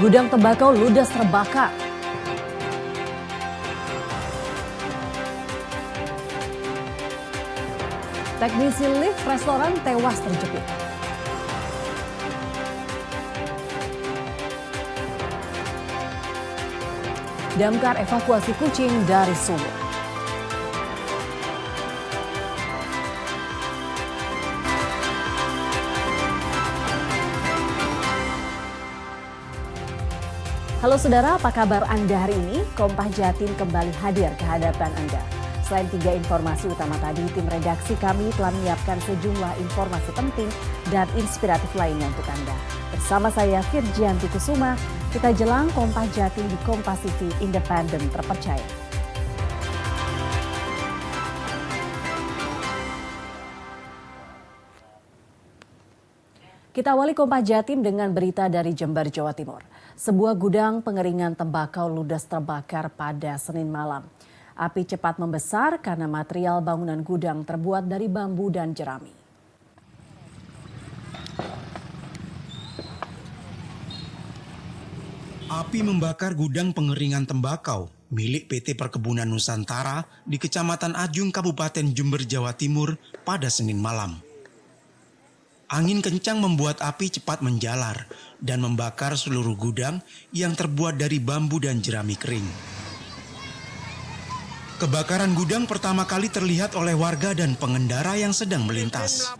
Gudang tembakau ludes terbakar. Teknisi lift restoran tewas terjepit. Damkar evakuasi kucing dari sumur. Halo saudara, apa kabar Anda hari ini? Kompas Jatim kembali hadir ke hadapan Anda. Selain 3 informasi utama tadi, tim redaksi kami telah menyiapkan sejumlah informasi penting dan inspiratif lainnya untuk Anda. Bersama saya Firjianti Kusuma, kita jelang Kompas Jatim di Kompas TV Independen Terpercaya. Kita awali Kompas Jatim dengan berita dari Jember, Jawa Timur. Sebuah gudang pengeringan tembakau ludes terbakar pada Senin malam. Api cepat membesar karena material bangunan gudang terbuat dari bambu dan jerami. Api membakar gudang pengeringan tembakau milik PT Perkebunan Nusantara di Kecamatan Ajung, Kabupaten Jember, Jawa Timur pada Senin malam. Angin kencang membuat api cepat menjalar dan membakar seluruh gudang yang terbuat dari bambu dan jerami kering. Kebakaran gudang pertama kali terlihat oleh warga dan pengendara yang sedang melintas.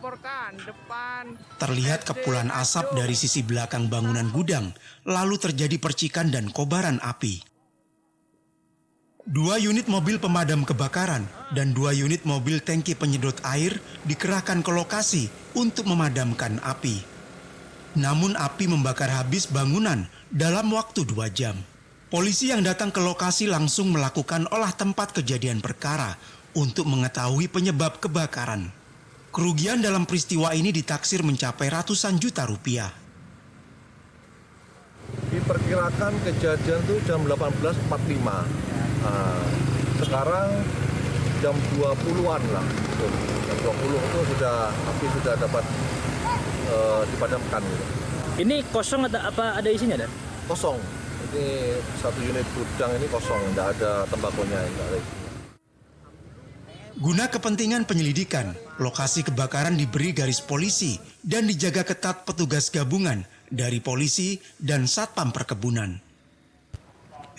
Terlihat kepulan asap dari sisi belakang bangunan gudang, lalu terjadi percikan dan kobaran api. 2 unit mobil pemadam kebakaran dan 2 unit mobil tangki penyedot air dikerahkan ke lokasi untuk memadamkan api. Namun api membakar habis bangunan dalam waktu 2 jam. Polisi yang datang ke lokasi langsung melakukan olah tempat kejadian perkara untuk mengetahui penyebab kebakaran. Kerugian dalam peristiwa ini ditaksir mencapai ratusan juta rupiah. Diperkirakan kejadian itu jam 18.45. Sekarang jam 20-an lah. Jam 20 itu api sudah dapat dipadamkan. Ini kosong atau apa ada isinya, Dan? Kosong. Ini 1 unit gudang ini kosong, tidak ada tembakonya. Guna kepentingan penyelidikan, lokasi kebakaran diberi garis polisi dan dijaga ketat petugas gabungan dari polisi dan Satpam Perkebunan.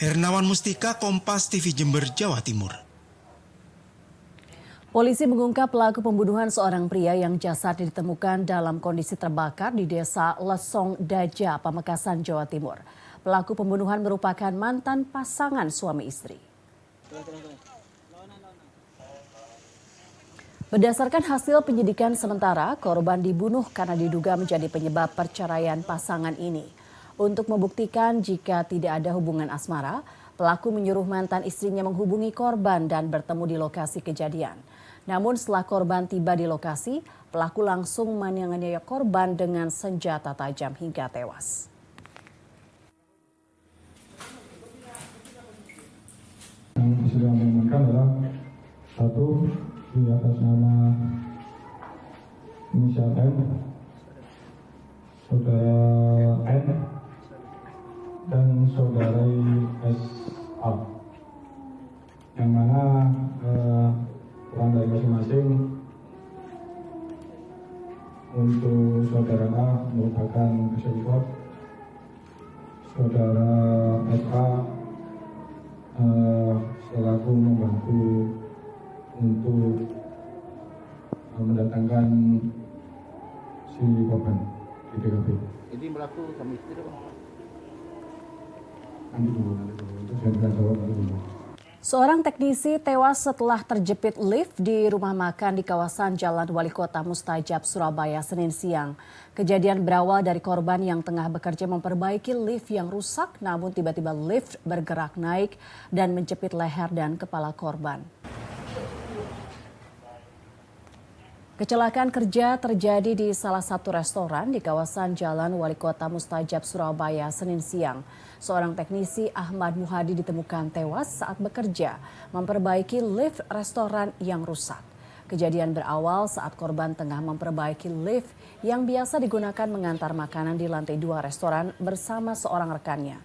Hernawan Mustika, Kompas TV Jember, Jawa Timur. Polisi mengungkap pelaku pembunuhan seorang pria yang jasadnya ditemukan dalam kondisi terbakar di desa Lesong Daja, Pamekasan, Jawa Timur. Pelaku pembunuhan merupakan mantan pasangan suami istri. Berdasarkan hasil penyidikan sementara, korban dibunuh karena diduga menjadi penyebab perceraian pasangan ini. Untuk membuktikan jika tidak ada hubungan asmara, pelaku menyuruh mantan istrinya menghubungi korban dan bertemu di lokasi kejadian. Namun setelah korban tiba di lokasi, pelaku langsung menganiaya korban dengan senjata tajam hingga tewas. Yang sudah mengamankan adalah 1 di atas nama inisial M, saudara N, dan saudara SA, yang mana peran dari masing-masing. Untuk saudara A merupakan support, saudara SA selaku membantu untuk mendatangkan si korban di TKP. Ini melaku sama istri apa? Nanti dulu, untuk saya tidak jawab nanti dulu. Seorang teknisi tewas setelah terjepit lift di rumah makan di kawasan Jalan Wali Kota Mustajab, Surabaya, Senin siang. Kejadian berawal dari korban yang tengah bekerja memperbaiki lift yang rusak, namun tiba-tiba lift bergerak naik dan menjepit leher dan kepala korban. Kecelakaan kerja terjadi di salah satu restoran di kawasan Jalan Wali Kota Mustajab, Surabaya, Senin siang. Seorang teknisi Ahmad Muhadi ditemukan tewas saat bekerja memperbaiki lift restoran yang rusak. Kejadian berawal saat korban tengah memperbaiki lift yang biasa digunakan mengantar makanan di lantai 2 restoran bersama seorang rekannya.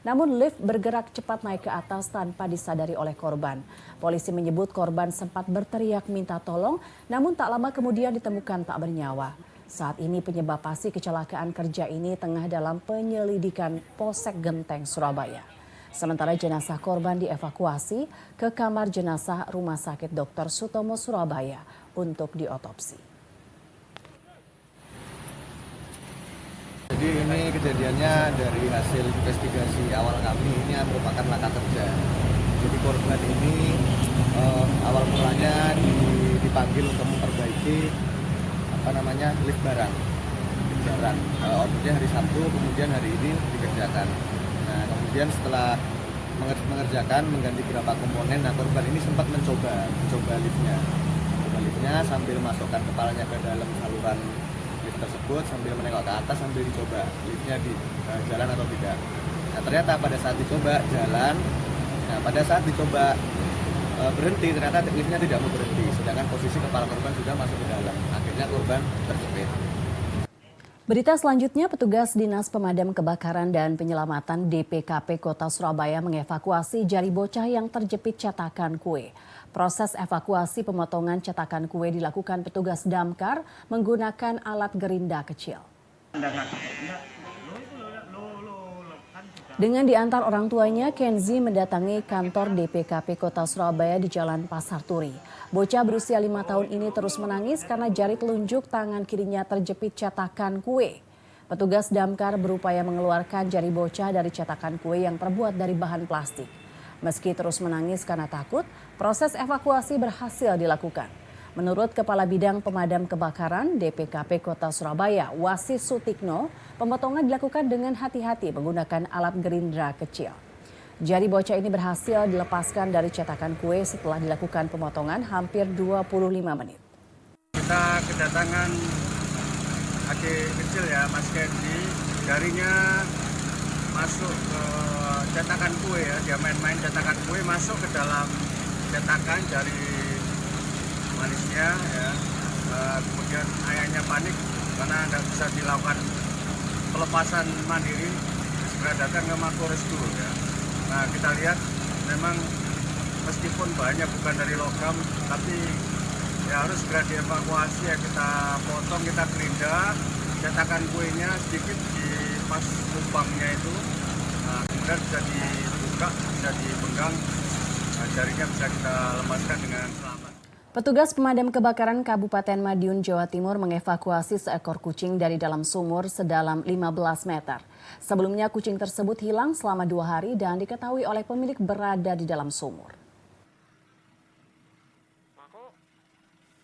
Namun lift bergerak cepat naik ke atas tanpa disadari oleh korban. Polisi menyebut korban sempat berteriak minta tolong, namun tak lama kemudian ditemukan tak bernyawa. Saat ini penyebab pasti kecelakaan kerja ini tengah dalam penyelidikan Polsek Genteng, Surabaya. Sementara jenazah korban dievakuasi ke kamar jenazah Rumah Sakit Dr. Sutomo, Surabaya untuk diotopsi. Jadi ini kejadiannya dari hasil investigasi awal kami, ini merupakan laka kerja. Jadi korban ini awal mulanya dipanggil untuk memperbaiki lift barang. Ordernya hari Sabtu, kemudian hari ini dikerjakan. Nah, kemudian setelah mengerjakan mengganti beberapa komponen, nah korban ini sempat mencoba liftnya sambil masukkan kepalanya ke dalam saluran lift tersebut, sambil menengok ke atas sambil dicoba liftnya di jalan atau tidak. Nah, ternyata pada saat dicoba jalan, pada saat dicoba berhenti ternyata liftnya tidak mau berhenti, sedangkan posisi kepala korban sudah masuk ke dalam. Akhirnya korban terjepit. Berita selanjutnya, petugas Dinas Pemadam Kebakaran dan Penyelamatan DPKP Kota Surabaya mengevakuasi jari bocah yang terjepit cetakan kue. Proses evakuasi pemotongan cetakan kue dilakukan petugas damkar menggunakan alat gerinda kecil. Dengan diantar orang tuanya, Kenzi mendatangi kantor DPKP Kota Surabaya di Jalan Pasar Turi. Bocah berusia 5 tahun ini terus menangis karena jari telunjuk tangan kirinya terjepit cetakan kue. Petugas damkar berupaya mengeluarkan jari bocah dari cetakan kue yang terbuat dari bahan plastik. Meski terus menangis karena takut, proses evakuasi berhasil dilakukan. Menurut Kepala Bidang Pemadam Kebakaran DPKP Kota Surabaya, Wasis Sutikno, pemotongan dilakukan dengan hati-hati menggunakan alat gerindra kecil. Jari bocah ini berhasil dilepaskan dari cetakan kue setelah dilakukan pemotongan hampir 25 menit. Kita kedatangan adik kecil ya, Mas Kenzi, jarinya masuk ke cetakan kue ya, dia main-main cetakan kue masuk ke dalam cetakan jari manisnya ya. Kemudian ayahnya panik karena tidak bisa dilakukan pelepasan mandiri, segera datang ke Mapores dulu ya. Nah, kita lihat memang meskipun banyak bukan dari logam, tapi ya harus segera dievakuasi ya, kita potong, kita gerinda cetakan kuenya sedikit di pas lubangnya itu. Nah, kemudian bisa dibuka, bisa dipenggang, jarinya bisa kita lepaskan dengan selamat. Petugas pemadam kebakaran Kabupaten Madiun, Jawa Timur mengevakuasi seekor kucing dari dalam sumur sedalam 15 meter. Sebelumnya kucing tersebut hilang selama 2 hari dan diketahui oleh pemilik berada di dalam sumur.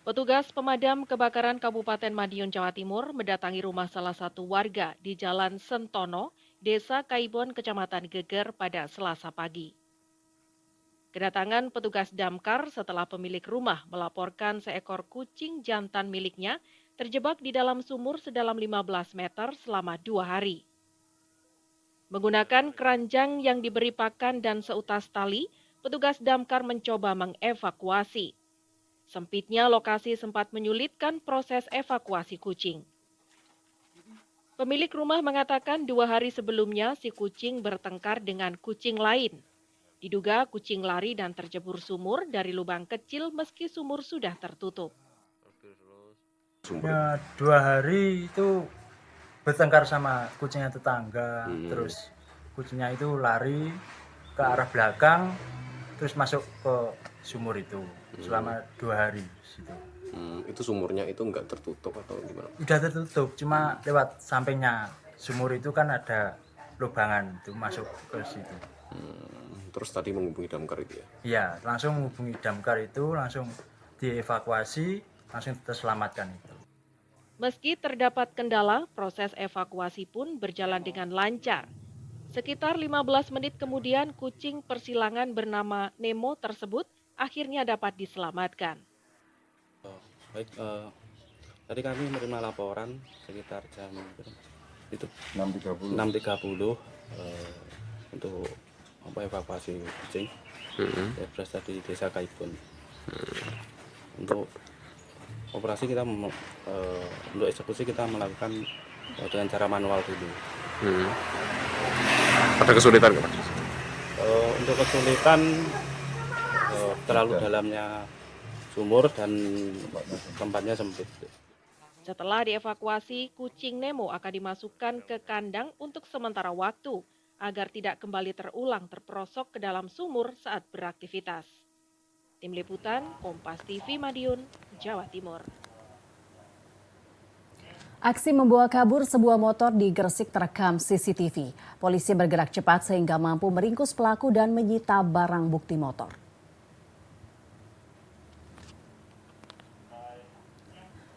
Petugas pemadam kebakaran Kabupaten Madiun, Jawa Timur mendatangi rumah salah satu warga di Jalan Sentono, Desa Kaibon, Kecamatan Geger pada Selasa pagi. Kedatangan petugas damkar setelah pemilik rumah melaporkan seekor kucing jantan miliknya terjebak di dalam sumur sedalam 15 meter selama 2 hari. Menggunakan keranjang yang diberi pakan dan seutas tali, petugas damkar mencoba mengevakuasi. Sempitnya lokasi sempat menyulitkan proses evakuasi kucing. Pemilik rumah mengatakan 2 hari sebelumnya si kucing bertengkar dengan kucing lain. Diduga kucing lari dan terjebur sumur dari lubang kecil meski sumur sudah tertutup. Ya, 2 hari itu bertengkar sama kucingnya tetangga, terus kucingnya itu lari ke arah belakang, terus masuk ke sumur itu selama 2 hari. Itu sumurnya itu enggak tertutup atau gimana? Udah tertutup, cuma lewat sampingnya sumur itu kan ada lubangan itu masuk ke situ. Terus tadi menghubungi damkar itu ya? Iya, langsung menghubungi damkar itu, langsung dievakuasi, langsung terselamatkan itu. Meski terdapat kendala, proses evakuasi pun berjalan dengan lancar. Sekitar 15 menit kemudian, kucing persilangan bernama Nemo tersebut akhirnya dapat diselamatkan. Baik, tadi kami menerima laporan sekitar jam 6.30 untuk evakuasi kucing. Saya berasal di Desa Kaibon. Untuk operasi kita untuk eksekusi kita melakukan dengan cara manual dulu. Ada kesulitan nggak, Pak? Untuk kesulitan terlalu dalamnya sumur dan tempatnya sempit. Setelah dievakuasi, kucing Nemo akan dimasukkan ke kandang untuk sementara waktu agar tidak kembali terulang terperosok ke dalam sumur saat beraktivitas. Tim Liputan, Kompas TV Madiun, Jawa Timur. Aksi membawa kabur sebuah motor di Gresik terekam CCTV. Polisi bergerak cepat sehingga mampu meringkus pelaku dan menyita barang bukti motor.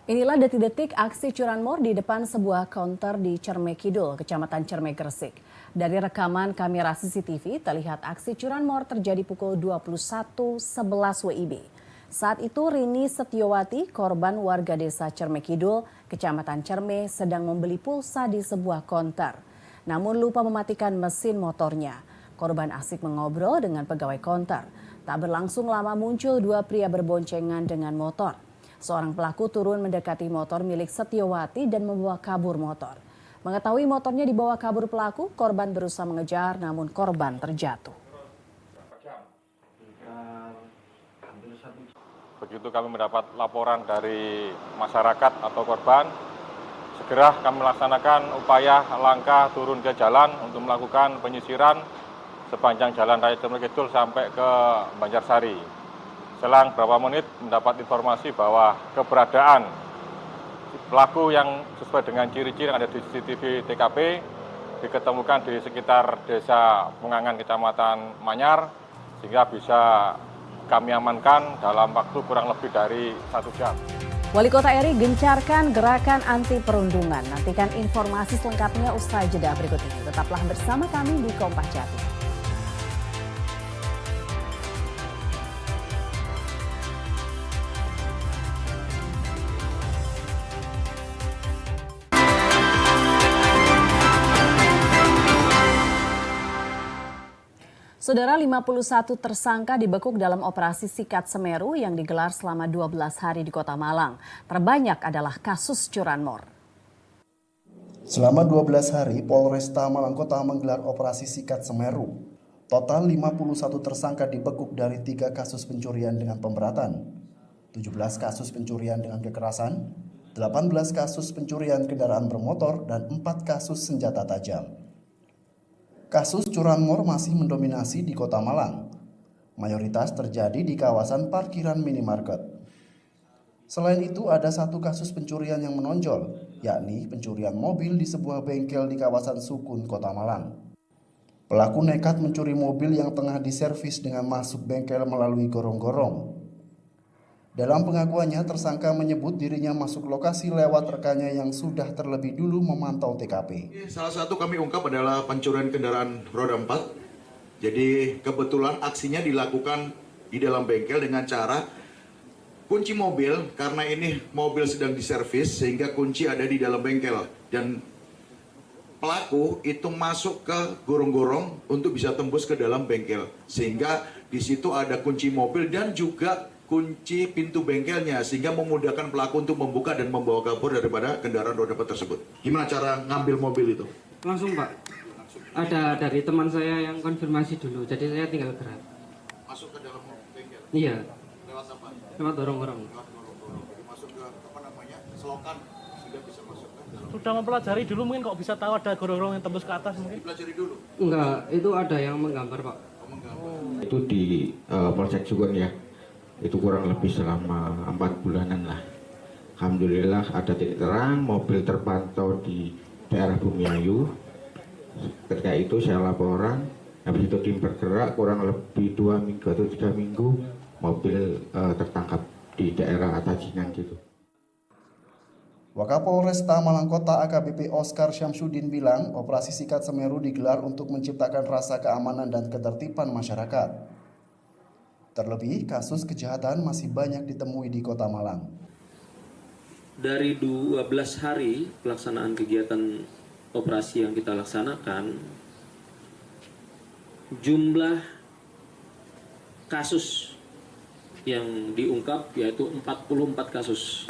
Inilah detik-detik aksi curanmor di depan sebuah konter di Cermek Kidul, Kecamatan Cermek, Gresik. Dari rekaman kamera CCTV, terlihat aksi curanmor terjadi pukul 21.11 WIB. Saat itu Rini Setiowati, korban warga desa Cermek Kidul, Kecamatan Cermek, sedang membeli pulsa di sebuah konter. Namun lupa mematikan mesin motornya. Korban asik mengobrol dengan pegawai konter. Tak berlangsung lama muncul dua pria berboncengan dengan motor. Seorang pelaku turun mendekati motor milik Setiowati dan membawa kabur motor. Mengetahui motornya dibawa kabur pelaku, korban berusaha mengejar namun korban terjatuh. Begitu kami mendapat laporan dari masyarakat atau korban, segera kami melaksanakan upaya langkah turun ke jalan untuk melakukan penyisiran sepanjang jalan raya Cermek Kidul sampai ke Banjarsari. Selang beberapa menit mendapat informasi bahwa keberadaan pelaku yang sesuai dengan ciri-ciri yang ada di CCTV TKP diketemukan di sekitar desa Pengangan, Kecamatan Manyar, sehingga bisa kami amankan dalam waktu kurang lebih dari 1 jam. Wali Kota Eri gencarkan gerakan anti perundungan. Nantikan informasi selengkapnya usai jeda berikut ini. Tetaplah bersama kami di Kompas Jatim. Saudara, 51 tersangka dibekuk dalam operasi Sikat Semeru yang digelar selama 12 hari di Kota Malang. Terbanyak adalah kasus curanmor. Selama 12 hari, Polresta Malang Kota menggelar operasi Sikat Semeru. Total 51 tersangka dibekuk dari 3 kasus pencurian dengan pemberatan, 17 kasus pencurian dengan kekerasan, 18 kasus pencurian kendaraan bermotor, dan 4 kasus senjata tajam. Kasus curanmor masih mendominasi di Kota Malang. Mayoritas terjadi di kawasan parkiran minimarket. Selain itu ada 1 kasus pencurian yang menonjol, yakni pencurian mobil di sebuah bengkel di kawasan Sukun, Kota Malang. Pelaku nekat mencuri mobil yang tengah diservis dengan masuk bengkel melalui gorong-gorong. Dalam pengakuannya, tersangka menyebut dirinya masuk lokasi lewat rekannya yang sudah terlebih dulu memantau TKP. Salah satu kami ungkap adalah pencurian kendaraan roda 4. Jadi kebetulan aksinya dilakukan di dalam bengkel dengan cara kunci mobil, karena ini mobil sedang diservis sehingga kunci ada di dalam bengkel. Dan pelaku itu masuk ke gorong-gorong untuk bisa tembus ke dalam bengkel. Sehingga di situ ada kunci mobil dan juga kunci pintu bengkelnya, sehingga memudahkan pelaku untuk membuka dan membawa kabur daripada kendaraan roda 4 tersebut. Gimana cara ngambil mobil itu? Langsung, Pak. Ada dari teman saya yang konfirmasi dulu, jadi saya tinggal gerak. Masuk ke dalam bengkel? Iya. Lewat apa? Lewat dorong-dorong. Lewat dorong-dorong. Jadi masuk ke selokan, sudah bisa masuk ke dalam. Sudah mempelajari dulu mungkin kok bisa tahu ada gorong-gorong yang tembus ke atas mungkin? Dipelajari dulu? Enggak, itu ada yang menggambar, Pak. Itu di Polsek Sukun ya. Itu kurang lebih selama 4 bulanan lah. Alhamdulillah ada titik terang, mobil terpantau di daerah Bumiayu. Ketika itu saya laporan, habis itu tim bergerak kurang lebih 2 minggu atau 3 minggu, mobil tertangkap di daerah Atajinan gitu. Wakapolresta Malang Kota AKBP Oscar Syamsuddin bilang, operasi Sikat Semeru digelar untuk menciptakan rasa keamanan dan ketertiban masyarakat. Terlebih, kasus kejahatan masih banyak ditemui di Kota Malang. Dari 12 hari pelaksanaan kegiatan operasi yang kita laksanakan, jumlah kasus yang diungkap yaitu 44 kasus.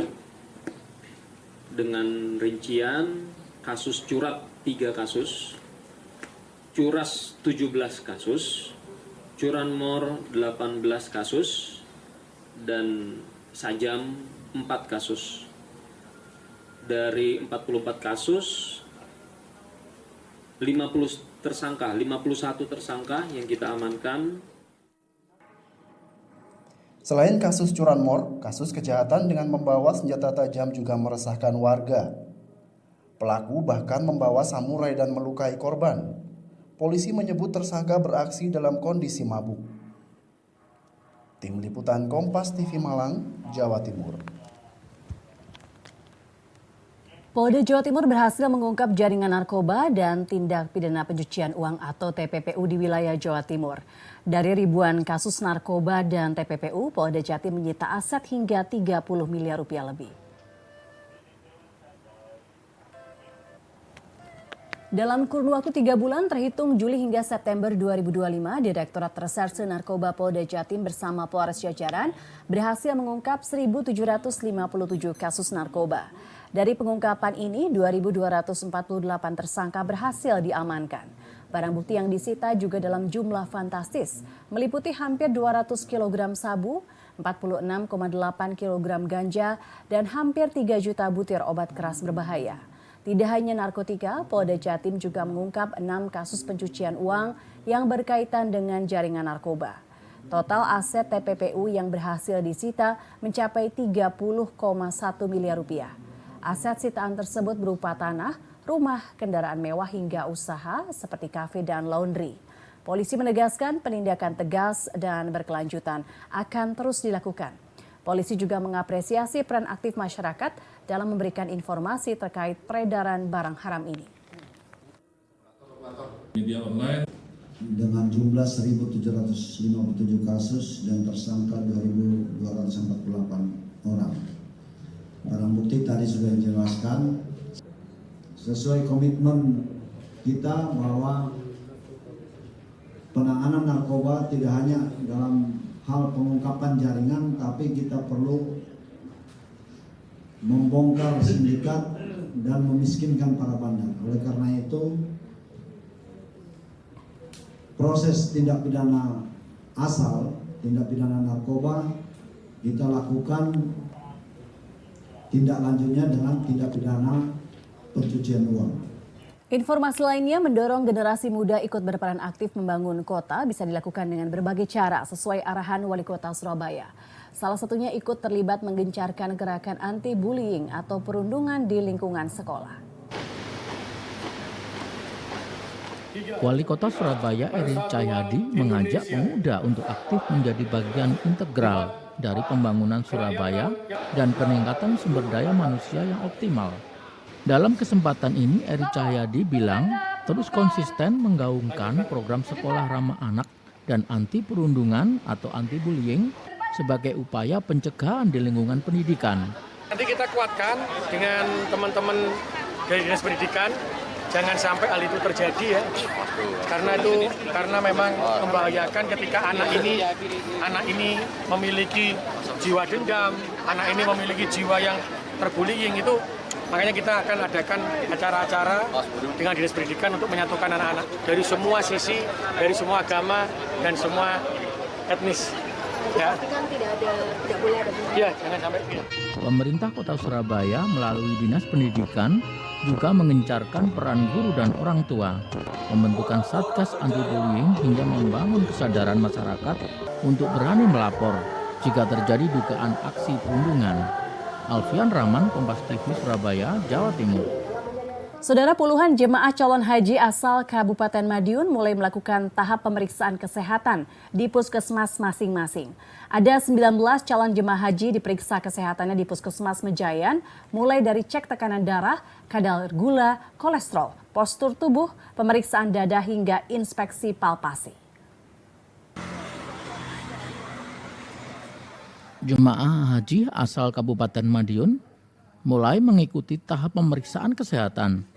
Dengan rincian kasus curat 3 kasus, curas 17 kasus, curanmor 18 kasus, dan sajam 4 kasus. Dari 44 kasus, 51 tersangka yang kita amankan. Selain kasus curanmor, kasus kejahatan dengan membawa senjata tajam juga meresahkan warga. Pelaku bahkan membawa samurai dan melukai korban. Polisi menyebut tersangka beraksi dalam kondisi mabuk. Tim Liputan Kompas TV Malang, Jawa Timur. Polda Jawa Timur berhasil mengungkap jaringan narkoba dan tindak pidana pencucian uang atau TPPU di wilayah Jawa Timur. Dari ribuan kasus narkoba dan TPPU, Polda Jatim menyita aset hingga 30 miliar rupiah lebih. Dalam kurun waktu 3 bulan terhitung Juli hingga September 2025, Direktorat Reserse Narkoba Polda Jatim bersama Polres jajaran berhasil mengungkap 1.757 kasus narkoba. Dari pengungkapan ini, 2.248 tersangka berhasil diamankan. Barang bukti yang disita juga dalam jumlah fantastis, meliputi hampir 200 kg sabu, 46,8 kg ganja, dan hampir 3 juta butir obat keras berbahaya. Tidak hanya narkotika, Polda Jatim juga mengungkap 6 kasus pencucian uang yang berkaitan dengan jaringan narkoba. Total aset TPPU yang berhasil disita mencapai 30,1 miliar rupiah. Aset sitaan tersebut berupa tanah, rumah, kendaraan mewah hingga usaha seperti kafe dan laundry. Polisi menegaskan penindakan tegas dan berkelanjutan akan terus dilakukan. Polisi juga mengapresiasi peran aktif masyarakat dalam memberikan informasi terkait peredaran barang haram ini. Media online dengan jumlah 1.757 kasus dan tersangka 2.248 orang. Barang bukti tadi sudah dijelaskan. Sesuai komitmen kita bahwa penanganan narkoba tidak hanya dalam hal pengungkapan jaringan, tapi kita perlu membongkar sindikat dan memiskinkan para bandar. Oleh karena itu, proses tindak pidana asal, tindak pidana narkoba, kita lakukan tindak lanjutnya dengan tindak pidana pencucian uang. Informasi lainnya, mendorong generasi muda ikut berperan aktif membangun kota bisa dilakukan dengan berbagai cara sesuai arahan Wali Kota Surabaya. Salah satunya ikut terlibat menggencarkan gerakan anti-bullying atau perundungan di lingkungan sekolah. Wali Kota Surabaya Eri Cahyadi mengajak pemuda untuk aktif menjadi bagian integral dari pembangunan Surabaya dan peningkatan sumber daya manusia yang optimal. Dalam kesempatan ini, Eri Cahyadi bilang terus konsisten menggaungkan program sekolah ramah anak dan anti perundungan atau anti bullying sebagai upaya pencegahan di lingkungan pendidikan. Nanti kita kuatkan dengan teman-teman dari Dinas Pendidikan, jangan sampai hal itu terjadi ya. Karena memang membahayakan ketika anak ini memiliki jiwa dendam, anak ini memiliki jiwa yang terbullying itu. Makanya kita akan adakan acara-acara dengan Dinas Pendidikan untuk menyatukan anak-anak dari semua sisi, dari semua agama dan semua etnis. Ya. Tapi kan tidak boleh ada. Iya, jangan sampai. Ya. Pemerintah Kota Surabaya melalui Dinas Pendidikan juga mengencarkan peran guru dan orang tua, membentukan Satgas Anti-Bullying hingga membangun kesadaran masyarakat untuk berani melapor jika terjadi dugaan aksi perundungan. Alfian Rahman, Kompas TV Surabaya, Jawa Timur. Saudara, puluhan jemaah calon haji asal Kabupaten Madiun mulai melakukan tahap pemeriksaan kesehatan di puskesmas masing-masing. Ada 19 calon jemaah haji diperiksa kesehatannya di Puskesmas Mejayan, mulai dari cek tekanan darah, kadar gula, kolesterol, postur tubuh, pemeriksaan dada hingga inspeksi palpasi. Jemaah haji asal Kabupaten Madiun mulai mengikuti tahap pemeriksaan kesehatan.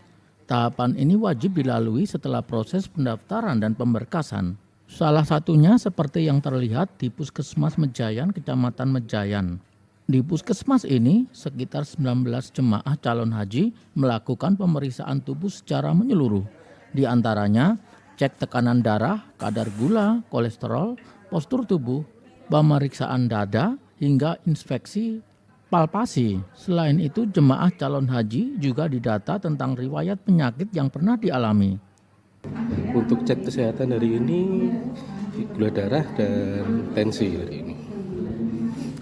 Tahapan ini wajib dilalui setelah proses pendaftaran dan pemberkasan. Salah satunya seperti yang terlihat di Puskesmas Mejayan, Kecamatan Mejayan. Di Puskesmas ini, sekitar 19 jemaah calon haji melakukan pemeriksaan tubuh secara menyeluruh. Di antaranya, cek tekanan darah, kadar gula, kolesterol, postur tubuh, pemeriksaan dada, hingga inspeksi palpasi. Selain itu, jemaah calon haji juga didata tentang riwayat penyakit yang pernah dialami. Untuk cek kesehatan hari ini, gula darah dan tensi hari ini.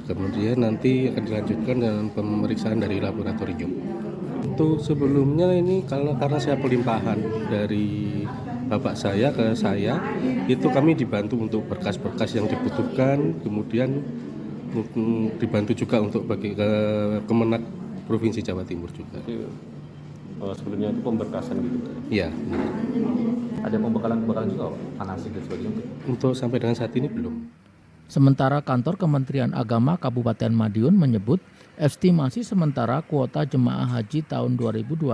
Kemudian nanti akan dilanjutkan dengan pemeriksaan dari laboratorium. Untuk sebelumnya ini karena saya pelimpahan dari bapak saya ke saya, itu kami dibantu untuk berkas-berkas yang dibutuhkan, kemudian dibantu juga untuk bagi ke Kemenak Provinsi Jawa Timur juga. Sebelumnya itu pemberkasan gitu? Iya. Ada pembekalan juga, anasik dan sebagainya? Untuk sampai dengan saat ini belum. Sementara kantor Kementerian Agama Kabupaten Madiun menyebut estimasi sementara kuota jemaah haji tahun 2026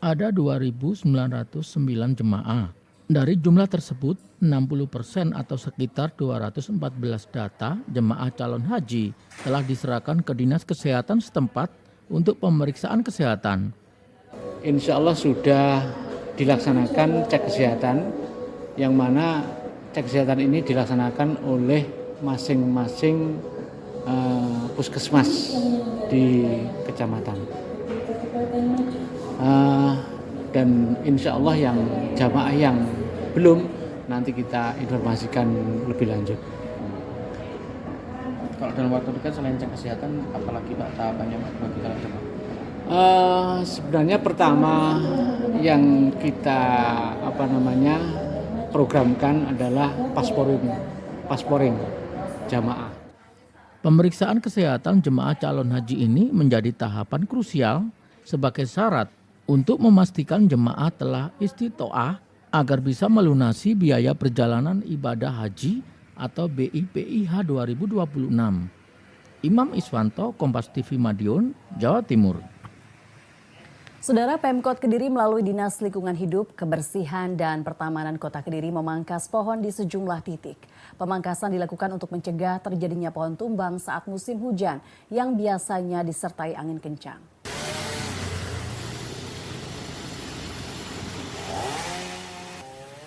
ada 2.909 jemaah. Dari jumlah tersebut, 60% atau sekitar 214 data jemaah calon haji telah diserahkan ke Dinas Kesehatan setempat untuk pemeriksaan kesehatan. Insya Allah sudah dilaksanakan cek kesehatan, yang mana cek kesehatan ini dilaksanakan oleh masing-masing puskesmas di kecamatan. Dan insya Allah yang jamaah yang belum nanti kita informasikan lebih lanjut. Kalau dalam waktu dekat selain cek kesehatan, apalagi Pak tahapannya bagi kalian jemaah? Sebenarnya pertama yang kita programkan adalah pasporing jamaah. Pemeriksaan kesehatan jemaah calon haji ini menjadi tahapan krusial sebagai syarat untuk memastikan jemaah telah istitoah agar bisa melunasi biaya perjalanan ibadah haji atau BIPIH 2026. Imam Iswanto, Kompas TV Madiun, Jawa Timur. Saudara, Pemkot Kediri melalui Dinas Lingkungan Hidup, Kebersihan, dan Pertamanan Kota Kediri memangkas pohon di sejumlah titik. Pemangkasan dilakukan untuk mencegah terjadinya pohon tumbang saat musim hujan yang biasanya disertai angin kencang.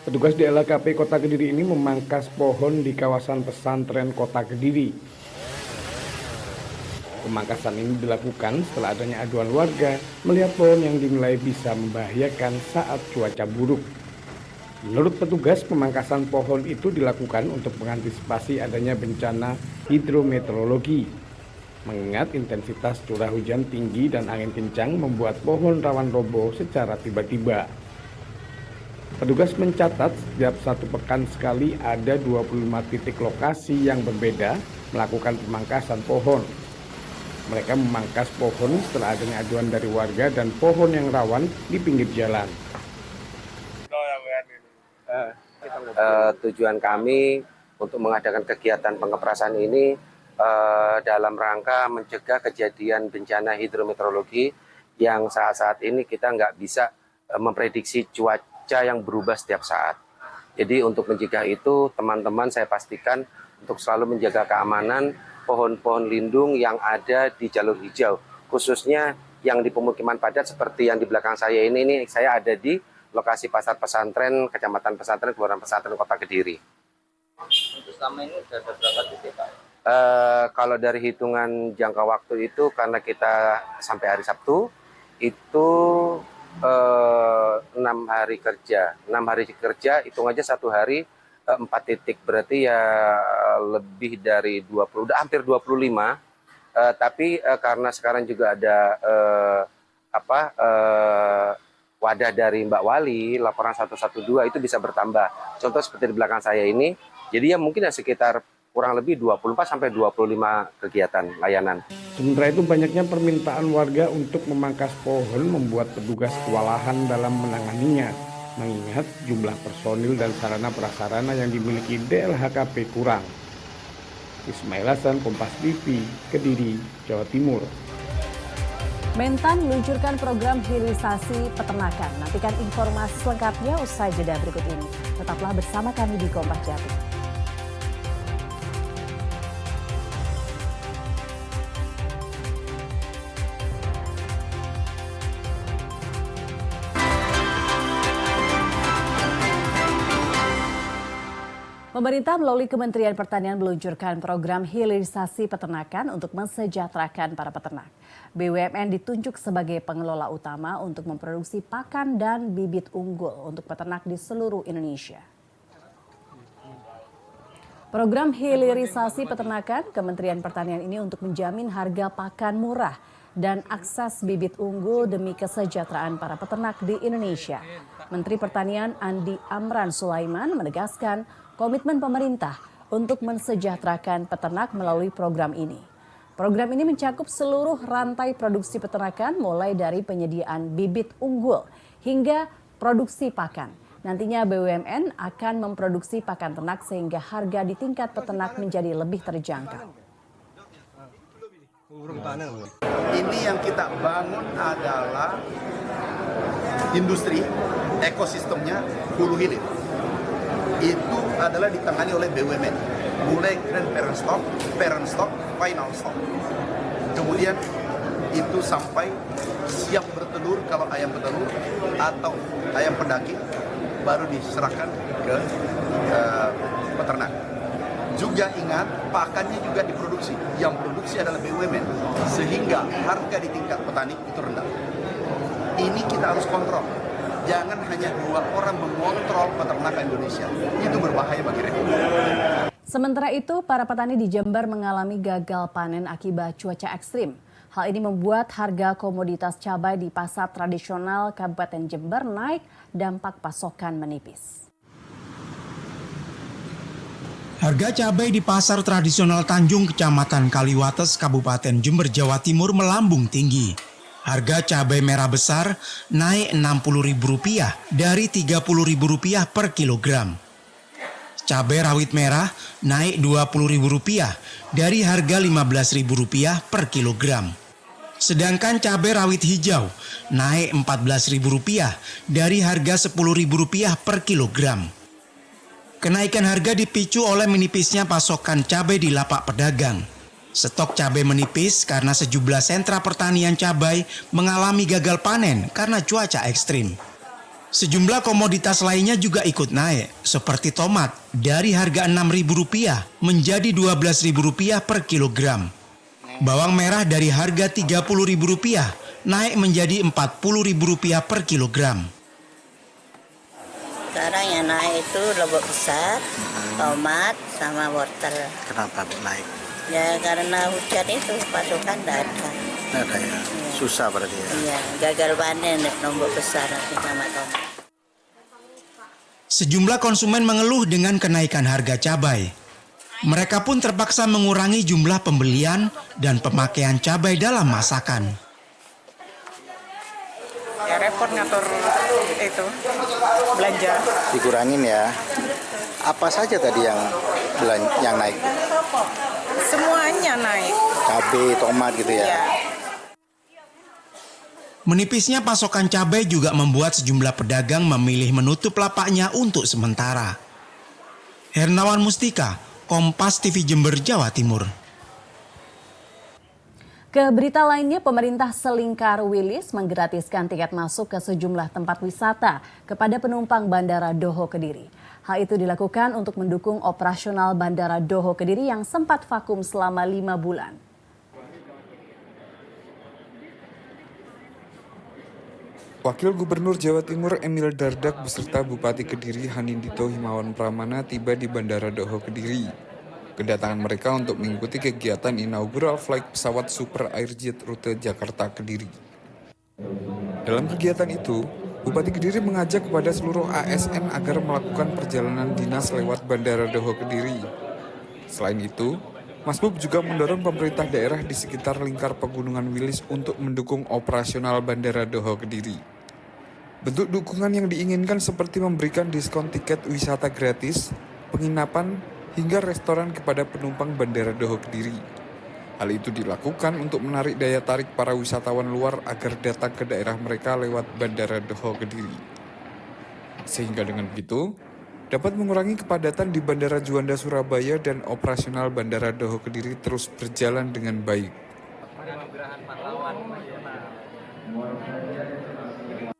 Petugas di LKP Kota Kediri ini memangkas pohon di kawasan pesantren Kota Kediri. Pemangkasan ini dilakukan setelah adanya aduan warga melihat pohon yang dinilai bisa membahayakan saat cuaca buruk. Menurut petugas, pemangkasan pohon itu dilakukan untuk mengantisipasi adanya bencana hidrometeorologi. Mengingat intensitas curah hujan tinggi dan angin kencang membuat pohon rawan roboh secara tiba-tiba. Petugas mencatat setiap 1 pekan sekali ada 25 titik lokasi yang berbeda melakukan pemangkasan pohon. Mereka memangkas pohon setelah adanya aduan dari warga dan pohon yang rawan di pinggir jalan. Tujuan kami untuk mengadakan kegiatan pengeprasan ini dalam rangka mencegah kejadian bencana hidrometeorologi yang saat-saat ini kita nggak bisa memprediksi cuaca yang berubah setiap saat. Jadi untuk mencegah itu, teman-teman saya pastikan untuk selalu menjaga keamanan pohon-pohon lindung yang ada di jalur hijau, khususnya yang di pemukiman padat seperti yang di belakang saya ini saya ada di lokasi pasar pesantren, Kecamatan Pesantren, Kelurahan Pesantren, Kota Kediri. Untuk selama ini sudah ada berapa titik, Pak? Kalau dari hitungan jangka waktu itu, karena kita sampai hari Sabtu, itu 6 hari kerja. 6 hari kerja, hitung aja 1 hari 4 titik. Berarti ya lebih dari 20, udah hampir 25. Tapi karena sekarang juga ada wadah dari Mbak Wali, laporan 112 itu bisa bertambah. Contoh seperti di belakang saya ini, jadi ya mungkin ya sekitar kurang lebih 24 sampai 25 kegiatan layanan. Sementara itu banyaknya permintaan warga untuk memangkas pohon membuat petugas kewalahan dalam menanganinya, mengingat jumlah personil dan sarana prasarana yang dimiliki DLHKP kurang. Ismail Hasan, Kompas TV, Kediri, Jawa Timur. Mentan meluncurkan program hilirisasi peternakan. Nantikan informasi selengkapnya usai jeda berikut ini. Tetaplah bersama kami di Kompas Jatim. Pemerintah melalui Kementerian Pertanian meluncurkan program hilirisasi peternakan untuk mensejahterakan para peternak. BUMN ditunjuk sebagai pengelola utama untuk memproduksi pakan dan bibit unggul untuk peternak di seluruh Indonesia. Program hilirisasi peternakan Kementerian Pertanian ini untuk menjamin harga pakan murah dan akses bibit unggul demi kesejahteraan para peternak di Indonesia. Menteri Pertanian Andi Amran Sulaiman menegaskan komitmen pemerintah untuk mensejahterakan peternak melalui program ini. Program ini mencakup seluruh rantai produksi peternakan mulai dari penyediaan bibit unggul hingga produksi pakan. Nantinya BUMN akan memproduksi pakan ternak sehingga harga di tingkat peternak menjadi lebih terjangkau. Ini yang kita bangun adalah industri, ekosistemnya hulu hilir. Itu adalah ditangani oleh BUMN, mulai dari parent stock, final stock. Kemudian itu sampai siap bertelur kalau ayam petelur atau ayam pedaging baru diserahkan ke peternak. Juga ingat pakannya juga diproduksi, yang produksi adalah BUMN, sehingga harga di tingkat petani itu rendah. Ini kita harus kontrol. Jangan hanya 2 orang mengontrol peternakan Indonesia. Itu berbahaya bagi republik. Sementara itu, para petani di Jember mengalami gagal panen akibat cuaca ekstrim. Hal ini membuat harga komoditas cabai di pasar tradisional Kabupaten Jember naik, dampak pasokan menipis. Harga cabai di pasar tradisional Tanjung, Kecamatan Kaliwates, Kabupaten Jember, Jawa Timur melambung tinggi. Harga cabai merah besar naik Rp60.000 dari Rp30.000 per kilogram. Cabai rawit merah naik Rp20.000 dari harga Rp15.000 per kilogram. Sedangkan cabai rawit hijau naik Rp14.000 dari harga Rp10.000 per kilogram. Kenaikan harga dipicu oleh menipisnya pasokan cabai di lapak pedagang. Stok cabai menipis karena sejumlah sentra pertanian cabai mengalami gagal panen karena cuaca ekstrim. Sejumlah komoditas lainnya juga ikut naik, seperti tomat dari harga Rp6.000 menjadi Rp12.000 per kilogram. Bawang merah dari harga Rp30.000 naik menjadi Rp40.000 per kilogram. Sekarang yang naik itu lombok besar, tomat, sama wortel. Kenapa naik? Ya karena hujan itu pasokan tidak ada. Tidak ada ya? Susah berarti ya? Iya, gagal panen lombok besar sama tomat. Sejumlah konsumen mengeluh dengan kenaikan harga cabai. Mereka pun terpaksa mengurangi jumlah pembelian dan pemakaian cabai dalam masakan. Ya repot ngatur itu belanja. Dikurangin ya. Apa saja tadi yang naik? Semuanya naik. Cabai, tomat gitu ya. Ya. Menipisnya pasokan cabai juga membuat sejumlah pedagang memilih menutup lapaknya untuk sementara. Hernawan Mustika, Kompas TV Jember, Jawa Timur. Ke berita lainnya, pemerintah Selingkar Wilis menggratiskan tiket masuk ke sejumlah tempat wisata kepada penumpang Bandara Doho Kediri. Hal itu dilakukan untuk mendukung operasional Bandara Doho Kediri yang sempat vakum selama 5 bulan. Wakil Gubernur Jawa Timur Emil Dardak beserta Bupati Kediri Hanindito Himawan Pramana tiba di Bandara Doho Kediri. Kedatangan mereka untuk mengikuti kegiatan inaugural flight pesawat Super Airjet rute Jakarta Kediri. Dalam kegiatan itu, Bupati Kediri mengajak kepada seluruh ASN agar melakukan perjalanan dinas lewat Bandara Doho Kediri. Selain itu, Mas Bub juga mendorong pemerintah daerah di sekitar lingkar Pegunungan Wilis untuk mendukung operasional Bandara Doho Kediri. Bentuk dukungan yang diinginkan seperti memberikan diskon tiket wisata gratis, penginapan, hingga restoran kepada penumpang Bandara Doho Kediri. Hal itu dilakukan untuk menarik daya tarik para wisatawan luar agar datang ke daerah mereka lewat Bandara Doho Kediri. Sehingga dengan begitu, dapat mengurangi kepadatan di Bandara Juanda Surabaya dan operasional Bandara Doho Kediri terus berjalan dengan baik.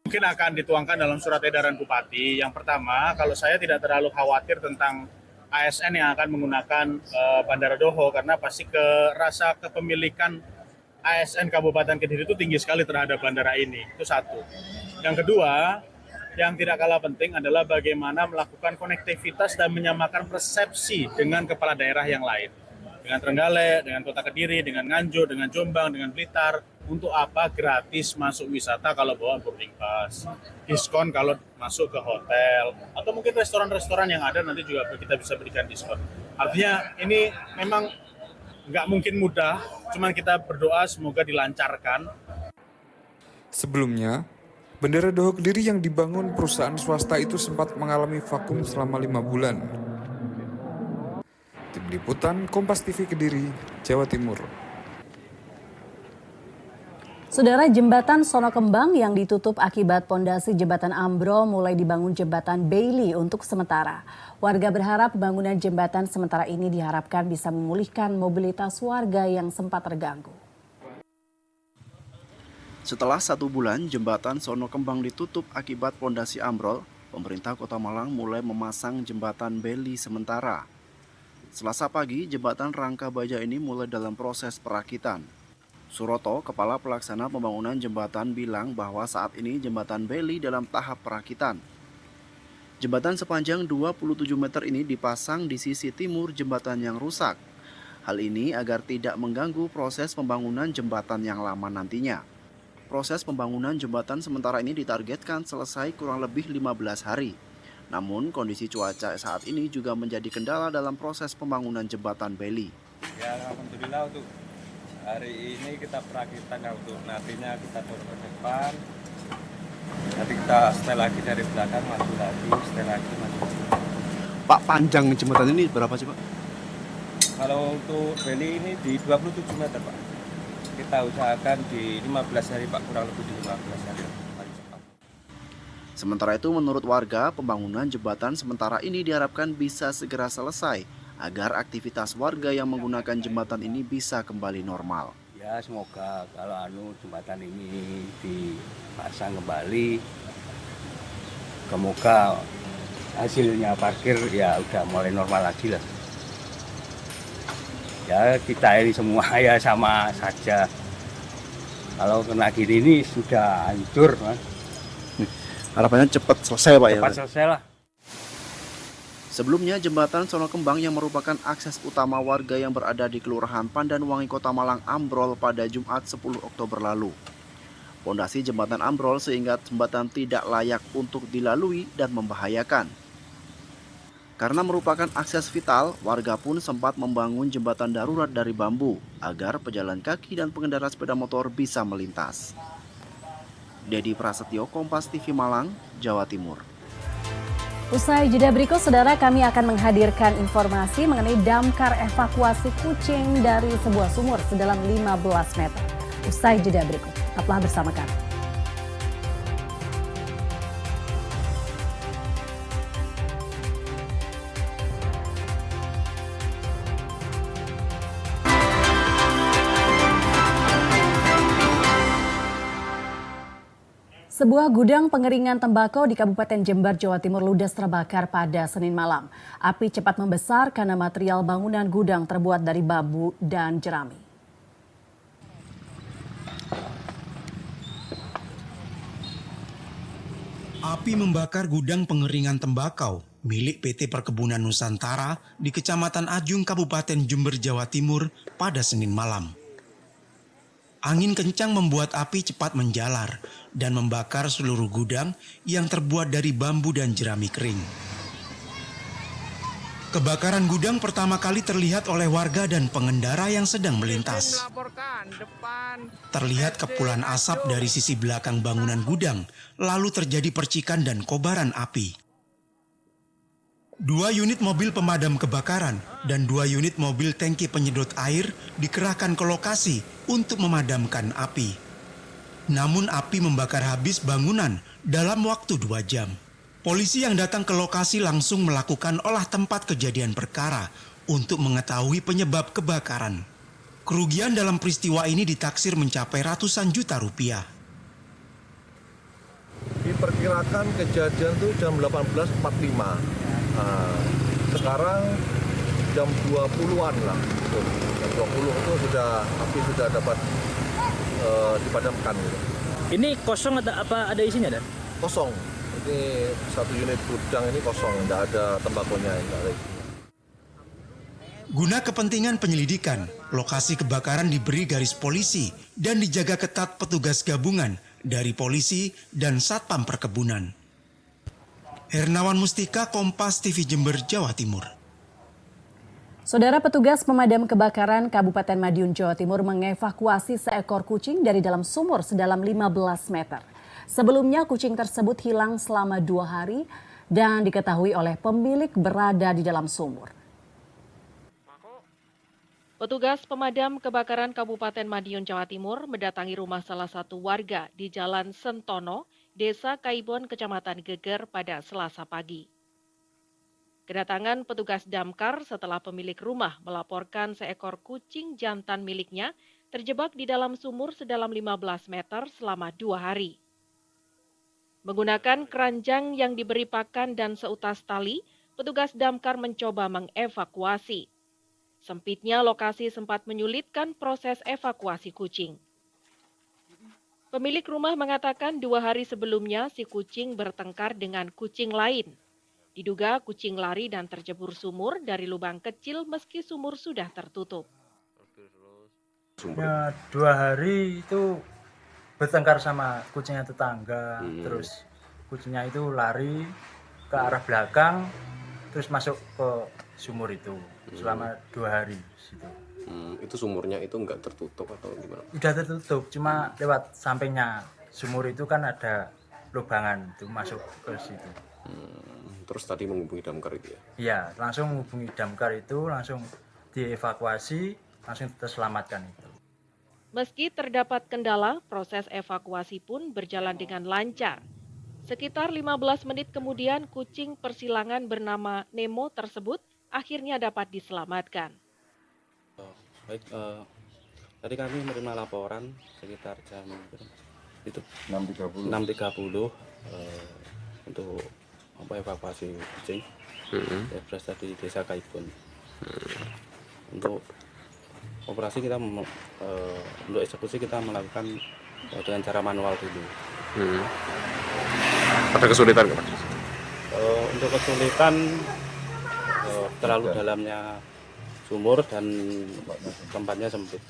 Mungkin akan dituangkan dalam surat edaran Bupati. Yang pertama, kalau saya tidak terlalu khawatir tentang ASN yang akan menggunakan Bandara Doho, karena pasti rasa kepemilikan ASN Kabupaten Kediri itu tinggi sekali terhadap bandara ini. Itu satu. Yang kedua, yang tidak kalah penting adalah bagaimana melakukan konektivitas dan menyamakan persepsi dengan kepala daerah yang lain. Dengan Trenggalek, dengan Kota Kediri, dengan Nganjuk, dengan Jombang, dengan Blitar. Untuk apa gratis masuk wisata kalau bawa boarding pass, diskon kalau masuk ke hotel, atau mungkin restoran-restoran yang ada nanti juga kita bisa berikan diskon. Artinya ini memang nggak mungkin mudah, cuman kita berdoa semoga dilancarkan. Sebelumnya, Bandara Doho Kediri yang dibangun perusahaan swasta itu sempat mengalami vakum selama 5 bulan. Tim Liputan Kompas TV Kediri, Jawa Timur. Saudara, jembatan Sono Kembang yang ditutup akibat pondasi jembatan ambrol mulai dibangun jembatan Bailey untuk sementara. Warga berharap pembangunan jembatan sementara ini diharapkan bisa memulihkan mobilitas warga yang sempat terganggu. Setelah 1 bulan jembatan Sono Kembang ditutup akibat pondasi ambrol, pemerintah Kota Malang mulai memasang jembatan Bailey sementara. Selasa pagi, jembatan Rangka Baja ini mulai dalam proses perakitan. Suroto, Kepala Pelaksana Pembangunan Jembatan, bilang bahwa saat ini jembatan Bailey dalam tahap perakitan. Jembatan sepanjang 27 meter ini dipasang di sisi timur jembatan yang rusak. Hal ini agar tidak mengganggu proses pembangunan jembatan yang lama nantinya. Proses pembangunan jembatan sementara ini ditargetkan selesai kurang lebih 15 hari. Namun kondisi cuaca saat ini juga menjadi kendala dalam proses pembangunan jembatan Bailey. Ya, alhamdulillah untuk hari ini kita perakitan, ya, untuk nantinya kita turun ke depan. Nanti kita setel lagi dari belakang, maju lagi, setel lagi, maju lagi. Pak, panjang jembatan ini berapa sih Pak? Kalau untuk Bailey ini di 27 meter Pak. Kita usahakan di 15 hari Pak, kurang lebih di 15 hari. Sementara itu menurut warga, pembangunan jembatan sementara ini diharapkan bisa segera selesai agar aktivitas warga yang menggunakan jembatan ini bisa kembali normal. Ya semoga kalau jembatan ini dipasang kembali, semoga hasilnya parkir ya udah mulai normal lagi lah. Ya kita ini semua ya sama saja. Kalau kena gini ini sudah hancur, Mas. Harapannya cepat selesai Pak ya? Cepat selesai lah. Sebelumnya jembatan Sono Kembang yang merupakan akses utama warga yang berada di Kelurahan Pandanwangi Kota Malang ambrol pada Jumat 10 Oktober lalu. Pondasi jembatan ambrol sehingga jembatan tidak layak untuk dilalui dan membahayakan. Karena merupakan akses vital, warga pun sempat membangun jembatan darurat dari bambu agar pejalan kaki dan pengendara sepeda motor bisa melintas. Dedi Prasetyo, Kompas TV Malang, Jawa Timur. Usai jeda berikut, saudara, kami akan menghadirkan informasi mengenai damkar evakuasi kucing dari sebuah sumur sedalam 15 meter. Usai jeda berikut, tetaplah bersama kami. Sebuah gudang pengeringan tembakau di Kabupaten Jember, Jawa Timur ludes terbakar pada Senin malam. Api cepat membesar karena material bangunan gudang terbuat dari bambu dan jerami. Api membakar gudang pengeringan tembakau milik PT Perkebunan Nusantara di Kecamatan Ajung, Kabupaten Jember, Jawa Timur pada Senin malam. Angin kencang membuat api cepat menjalar dan membakar seluruh gudang yang terbuat dari bambu dan jerami kering. Kebakaran gudang pertama kali terlihat oleh warga dan pengendara yang sedang melintas. Terlihat kepulan asap dari sisi belakang bangunan gudang, lalu terjadi percikan dan kobaran api. 2 unit mobil pemadam kebakaran dan 2 unit mobil tangki penyedot air dikerahkan ke lokasi untuk memadamkan api. Namun api membakar habis bangunan dalam waktu 2 jam. Polisi yang datang ke lokasi langsung melakukan olah tempat kejadian perkara untuk mengetahui penyebab kebakaran. Kerugian dalam peristiwa ini ditaksir mencapai ratusan juta rupiah. Diperkirakan kejadian itu jam 18.45. Sekarang jam 20-an lah. Jam 20 itu api sudah dapat dipadamkan. Ini kosong atau apa ada isinya, Dan? Kosong. Ini 1 unit gudang ini kosong, tidak ada tembakonya, tidak ada isinya. Guna kepentingan penyelidikan, lokasi kebakaran diberi garis polisi dan dijaga ketat petugas gabungan dari polisi dan Satpam Perkebunan. Hernawan Mustika, Kompas TV Jember, Jawa Timur. Saudara petugas pemadam kebakaran Kabupaten Madiun, Jawa Timur mengevakuasi seekor kucing dari dalam sumur sedalam 15 meter. Sebelumnya kucing tersebut hilang selama 2 hari dan diketahui oleh pemilik berada di dalam sumur. Petugas pemadam kebakaran Kabupaten Madiun, Jawa Timur mendatangi rumah salah satu warga di Jalan Sentono, Desa Kaibon, Kecamatan Geger pada Selasa pagi. Kedatangan petugas damkar setelah pemilik rumah melaporkan seekor kucing jantan miliknya terjebak di dalam sumur sedalam 15 meter selama 2 hari. Menggunakan keranjang yang diberi pakan dan seutas tali, petugas damkar mencoba mengevakuasi. Sempitnya lokasi sempat menyulitkan proses evakuasi kucing. Pemilik rumah mengatakan 2 hari sebelumnya si kucing bertengkar dengan kucing lain. Diduga kucing lari dan terjebur sumur dari lubang kecil meski sumur sudah tertutup. Ya, 2 hari itu bertengkar sama kucingnya tetangga, terus kucingnya itu lari ke arah belakang, terus masuk ke sumur itu selama 2 hari. Itu sumurnya itu nggak tertutup atau gimana? Udah tertutup, cuma lewat sampingnya sumur itu kan ada lubangan itu masuk ke situ. Terus tadi menghubungi damkar itu ya? Iya, langsung menghubungi damkar itu, langsung dievakuasi, langsung terselamatkan itu. Meski terdapat kendala, proses evakuasi pun berjalan dengan lancar. Sekitar 15 menit kemudian kucing persilangan bernama Nemo tersebut akhirnya dapat diselamatkan. Baik, tadi kami menerima laporan sekitar jam 6.30 untuk evakuasi kucing. Saya berasal dari Desa Kaibon. Untuk operasi kita untuk eksekusi kita melakukan dengan cara manual dulu. Ada kesulitan nggak, Pak? Untuk kesulitan terlalu dalamnya sumur dan tempatnya sempit.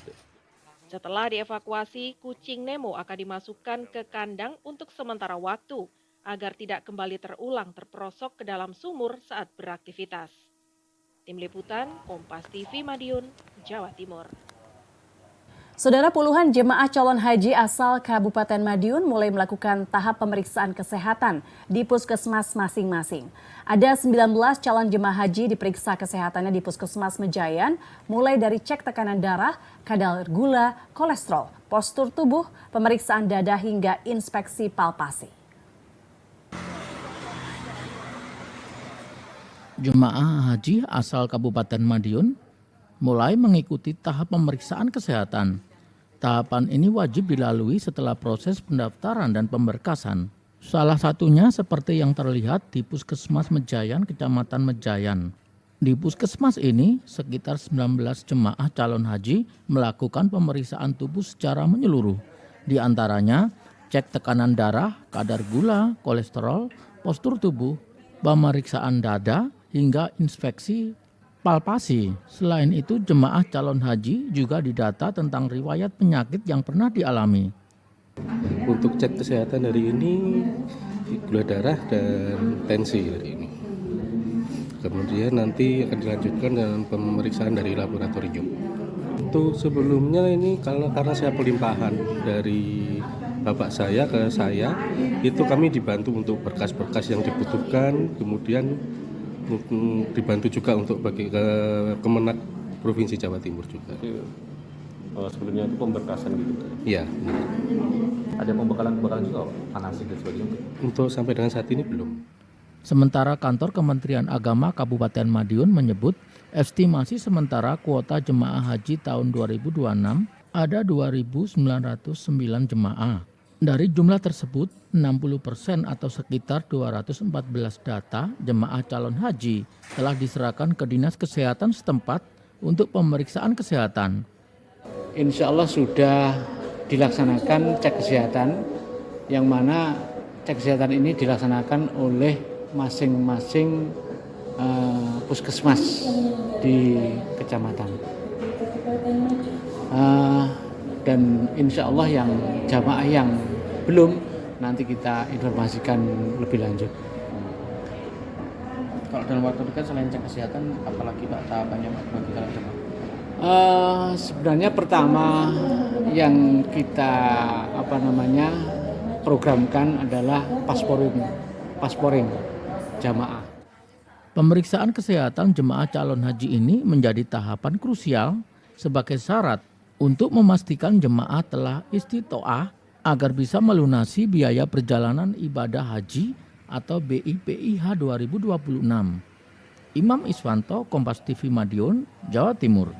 Setelah dievakuasi, kucing Nemo akan dimasukkan ke kandang untuk sementara waktu agar tidak kembali terulang terperosok ke dalam sumur saat beraktivitas. Tim Liputan, Kompas TV Madiun, Jawa Timur. Saudara, puluhan jemaah calon haji asal Kabupaten Madiun mulai melakukan tahap pemeriksaan kesehatan di puskesmas masing-masing. Ada 19 calon jemaah haji diperiksa kesehatannya di Puskesmas Mejayan, mulai dari cek tekanan darah, kadar gula, kolesterol, postur tubuh, pemeriksaan dada hingga inspeksi palpasi. Jemaah haji asal Kabupaten Madiun mulai mengikuti tahap pemeriksaan kesehatan. Tahapan ini wajib dilalui setelah proses pendaftaran dan pemberkasan. Salah satunya seperti yang terlihat di Puskesmas Mejayan, Kecamatan Mejayan. Di puskesmas ini, sekitar 19 jemaah calon haji melakukan pemeriksaan tubuh secara menyeluruh. Di antaranya, cek tekanan darah, kadar gula, kolesterol, postur tubuh, pemeriksaan dada, hingga inspeksi palpasi. Selain itu, jemaah calon haji juga didata tentang riwayat penyakit yang pernah dialami. Untuk cek kesehatan hari ini, gula darah dan tensi hari ini. Kemudian nanti akan dilanjutkan dengan pemeriksaan dari laboratorium. Untuk sebelumnya ini karena saya pelimpahan dari bapak saya ke saya, itu kami dibantu untuk berkas-berkas yang dibutuhkan, kemudian dibantu juga untuk bagi ke Kemenak Provinsi Jawa Timur juga. Sebelumnya itu pemberkasan gitu. Iya. Ada pembekalan juga, anasik dan sebagainya. Untuk sampai dengan saat ini belum. Sementara kantor Kementerian Agama Kabupaten Madiun menyebut estimasi sementara kuota jemaah haji tahun 2026 ada 2.909 jemaah. Dari jumlah tersebut, 60% atau sekitar 214 data jemaah calon haji telah diserahkan ke Dinas Kesehatan setempat untuk pemeriksaan kesehatan. Insya Allah sudah dilaksanakan cek kesehatan, yang mana cek kesehatan ini dilaksanakan oleh masing-masing puskesmas di kecamatan. Dan insya Allah yang jamaah yang belum, nanti kita informasikan lebih lanjut. Kalau dalam waktu dekat selain cek kesehatan, apalagi Pak tahapannya Pak bagi calon jemaah? Sebenarnya pertama yang kita programkan adalah pasporing jamaah. Pemeriksaan kesehatan jemaah calon haji ini menjadi tahapan krusial sebagai syarat untuk memastikan jemaah telah istitoah agar bisa melunasi biaya perjalanan ibadah haji atau BIPIH 2026. Imam Iswanto, Kompas TV Madiun, Jawa Timur.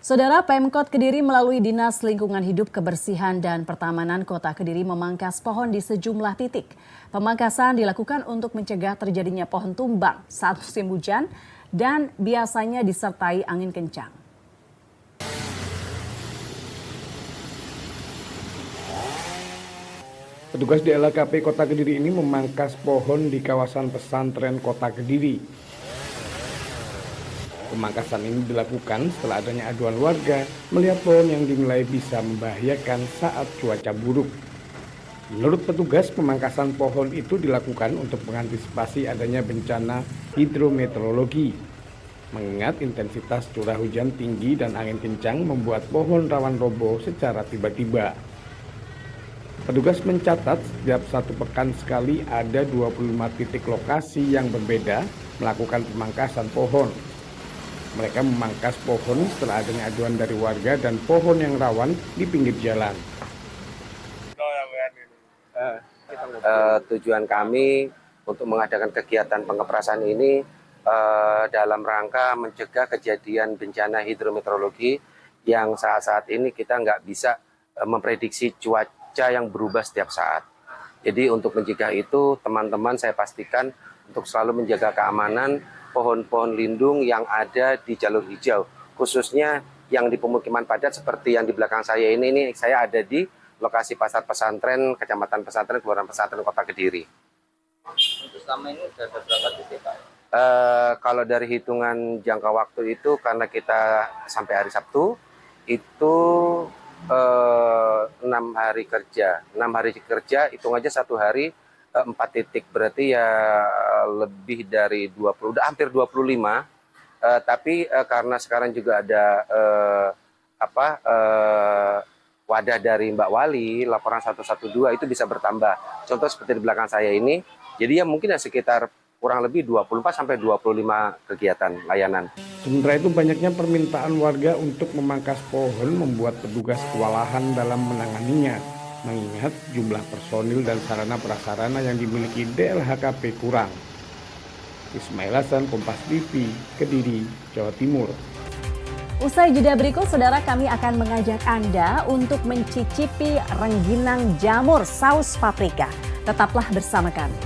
Saudara, Pemkot Kediri melalui Dinas Lingkungan Hidup, Kebersihan dan Pertamanan Kota Kediri memangkas pohon di sejumlah titik. Pemangkasan dilakukan untuk mencegah terjadinya pohon tumbang saat musim hujan dan biasanya disertai angin kencang. Petugas di LKP Kota Kediri ini memangkas pohon di kawasan pesantren Kota Kediri. Pemangkasan ini dilakukan setelah adanya aduan warga melihat pohon yang dinilai bisa membahayakan saat cuaca buruk. Menurut petugas, pemangkasan pohon itu dilakukan untuk mengantisipasi adanya bencana hidrometeorologi. Mengingat intensitas curah hujan tinggi dan angin kencang membuat pohon rawan roboh secara tiba-tiba. Petugas mencatat setiap 1 pekan sekali ada 25 titik lokasi yang berbeda melakukan pemangkasan pohon. Mereka memangkas pohon setelah adanya aduan dari warga dan pohon yang rawan di pinggir jalan. Tujuan kami untuk mengadakan kegiatan pengeprasan ini dalam rangka mencegah kejadian bencana hidrometeorologi yang saat ini kita nggak bisa memprediksi cuaca yang berubah setiap saat. Jadi untuk mencegah itu, teman-teman saya pastikan untuk selalu menjaga keamanan pohon-pohon lindung yang ada di jalur hijau, khususnya yang di pemukiman padat seperti yang di belakang saya ini saya ada di lokasi pasar pesantren, Kecamatan Pesantren, Kelurahan Pesantren, Kota Kediri. Untuk selama ini sudah ada berapa titik Pak? Kalau dari hitungan jangka waktu itu, karena kita sampai hari Sabtu, itu 6 hari kerja. 6 hari kerja, hitung aja 1 hari 4 titik, berarti ya lebih dari 20, udah hampir 25. Tapi karena sekarang juga ada wadah dari Mbak Wali, laporan 112 itu bisa bertambah. Contoh seperti di belakang saya ini, jadi ya mungkin ya sekitar kurang lebih 24 sampai 25 kegiatan layanan. Sementara itu banyaknya permintaan warga untuk memangkas pohon membuat petugas kewalahan dalam menanganinya. Mengingat jumlah personil dan sarana prasarana yang dimiliki DLHKP kurang. Ismail Hasan, Kompas TV, Kediri, Jawa Timur. Usai jeda berikut, saudara, kami akan mengajak Anda untuk mencicipi rengginang jamur saus paprika. Tetaplah bersama kami.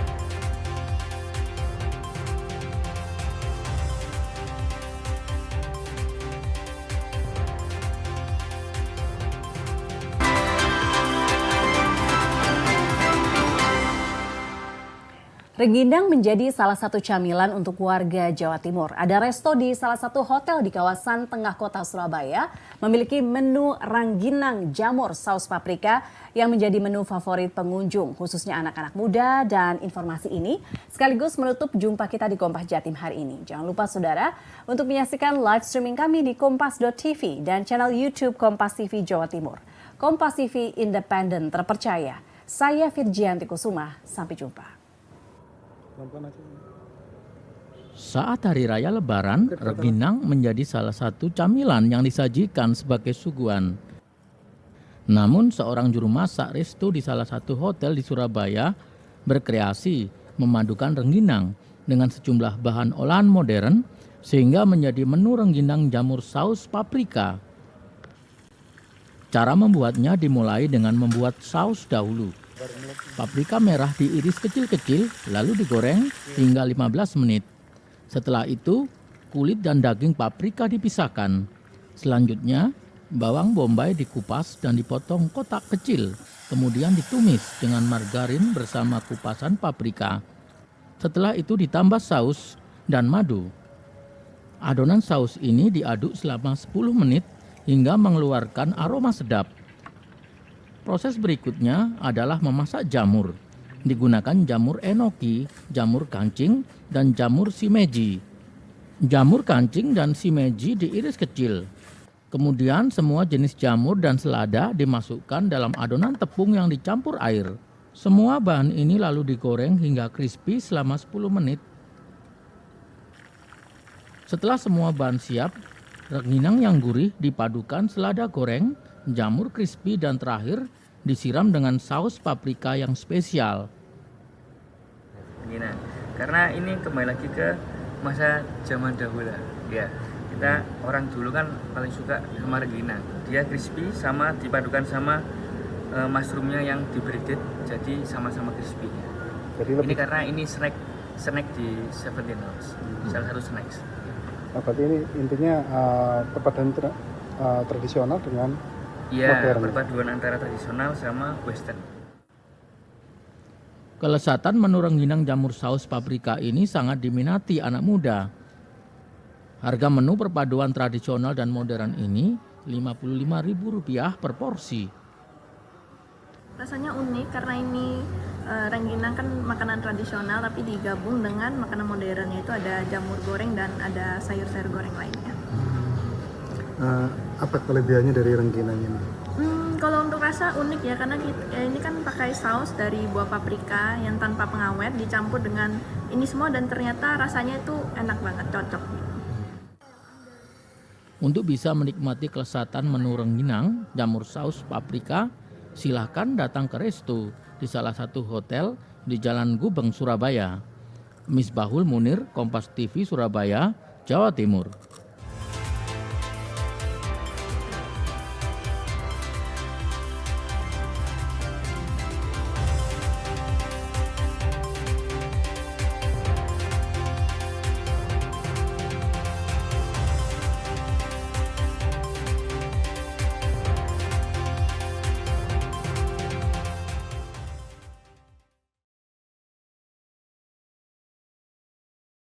Rengginang menjadi salah satu camilan untuk warga Jawa Timur. Ada resto di salah satu hotel di kawasan tengah kota Surabaya memiliki menu rengginang jamur saus paprika yang menjadi menu favorit pengunjung, khususnya anak-anak muda. Dan informasi ini sekaligus menutup jumpa kita di Kompas Jatim hari ini. Jangan lupa saudara untuk menyaksikan live streaming kami di kompas.tv dan channel YouTube Kompas TV Jawa Timur. Kompas TV independen terpercaya. Saya Virgianti Kusuma, sampai jumpa. Nonton aja. Saat Hari Raya Lebaran, rengginang menjadi salah satu camilan yang disajikan sebagai suguhan. Namun seorang juru masak resto di salah satu hotel di Surabaya berkreasi memadukan rengginang dengan sejumlah bahan olahan modern sehingga menjadi menu rengginang jamur saus paprika. Cara membuatnya dimulai dengan membuat saus dahulu. Paprika merah diiris kecil-kecil lalu digoreng hingga 15 menit. Setelah itu, kulit dan daging paprika dipisahkan. Selanjutnya, bawang bombay dikupas dan dipotong kotak kecil, kemudian ditumis dengan margarin bersama kupasan paprika. Setelah itu ditambah saus dan madu. Adonan saus ini diaduk selama 10 menit hingga mengeluarkan aroma sedap. Proses berikutnya adalah memasak jamur. Digunakan jamur enoki, jamur kancing, dan jamur shimeji. Jamur kancing dan shimeji diiris kecil. Kemudian semua jenis jamur dan selada dimasukkan dalam adonan tepung yang dicampur air. Semua bahan ini lalu digoreng hingga crispy selama 10 menit. Setelah semua bahan siap, rengginang yang gurih dipadukan selada goreng, jamur crispy, dan terakhir disiram dengan saus paprika yang spesial. Rengginang, karena ini kembali lagi ke masa zaman dahulu ya. Kita orang dulu kan paling suka sama rengginang. Dia crispy sama dipadukan sama mushroomnya yang di breaded, jadi sama-sama crispy. Jadi ini karena ini snack di 17 House, salah satu snacks. Berarti ini intinya perpaduan tradisional dengan modern. Perpaduan antara tradisional sama western. Kelezatan menu rengginang jamur saus paprika ini sangat diminati anak muda. Harga menu perpaduan tradisional dan modern ini Rp55.000 per porsi. Rasanya unik karena ini rengginang kan makanan tradisional tapi digabung dengan makanan modern, yaitu ada jamur goreng dan ada sayur-sayur goreng lainnya. Apa kelebihannya dari rengginang ini? Kalau untuk rasa unik ya, karena ini kan pakai saus dari buah paprika yang tanpa pengawet dicampur dengan ini semua dan ternyata rasanya itu enak banget, cocok. Untuk bisa menikmati kelezatan menu rengginang jamur saus paprika, silahkan datang ke resto di salah satu hotel di Jalan Gubeng, Surabaya. Misbahul Munir, Kompas TV, Surabaya, Jawa Timur.